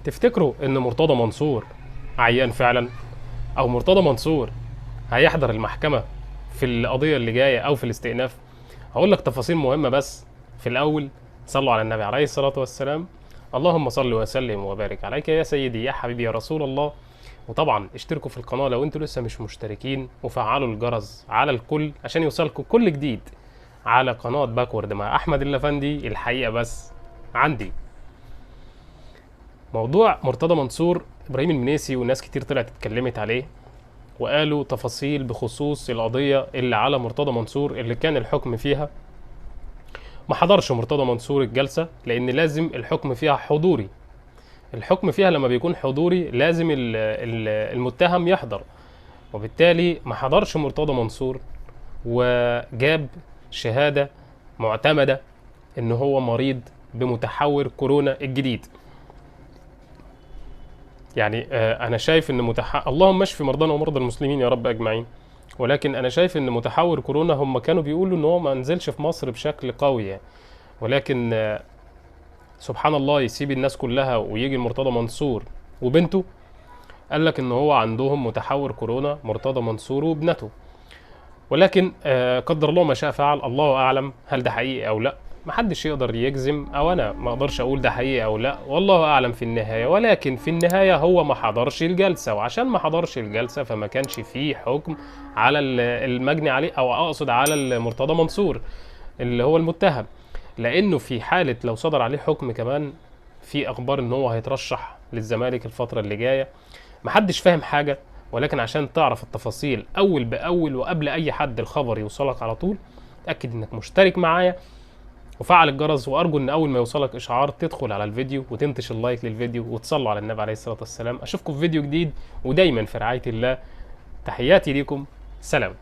تفتكروا ان مرتضى منصور عيان فعلا، او مرتضى منصور هيحضر المحكمة في القضية اللي جاية او في الاستئناف؟ هقول لك تفاصيل مهمة، بس في الاول صلوا على النبي عليه الصلاة والسلام. اللهم صل وسلم وبارك عليك يا سيدي يا حبيبي يا رسول الله. وطبعا اشتركوا في القناة لو انتوا لسه مش مشتركين، وفعلوا الجرس على الكل عشان يوصلكوا كل جديد على قناة باكورد مع احمد اللفندي. الحقيقة بس عندي موضوع مرتضى منصور، ابراهيم المنيسي وناس كتير طلعت اتكلمت عليه وقالوا تفاصيل بخصوص القضية اللي على مرتضى منصور اللي كان الحكم فيها. ما حضرش مرتضى منصور الجلسة لأن لازم الحكم فيها حضوري. الحكم فيها لما بيكون حضوري لازم المتهم يحضر، وبالتالي ما حضرش مرتضى منصور وجاب شهادة معتمدة إن هو مريض بمتحور كورونا الجديد. يعني أنا شايف إن اللهم اشف مرضانا ومرضى المسلمين يا رب أجمعين. ولكن انا شايف ان متحور كورونا هم كانوا بيقولوا ان هو ما نزلش في مصر بشكل قوي يعني، ولكن سبحان الله يسيب الناس كلها ويجي مرتضى منصور وبنته قال لك ان هو عندهم متحور كورونا مرتضى منصور وابنته. ولكن قدر الله ما شاء فعل، الله اعلم هل ده حقيقي او لا. محدش يقدر يجزم، او انا ما اقدرش اقول ده حقيقي او لا، والله اعلم في النهايه. ولكن في النهايه هو ما حضرش الجلسه، وعشان ما حضرش الجلسه فما كانش فيه حكم على المجني عليه، او اقصد على المرتضى منصور اللي هو المتهم. لانه في حاله لو صدر عليه حكم كمان، في اخبار ان هو هيترشح للزمالك الفتره اللي جايه. محدش فاهم حاجه، ولكن عشان تعرف التفاصيل اول باول وقبل اي حد الخبر يوصلك على طول، اتاكد انك مشترك معايا وفعل الجرس. وارجو ان اول ما يوصلك اشعار تدخل على الفيديو وتنتشر لايك للفيديو وتصلوا على النبي عليه الصلاه والسلام. اشوفكم في فيديو جديد ودايما في رعايه الله. تحياتي ليكم، سلام.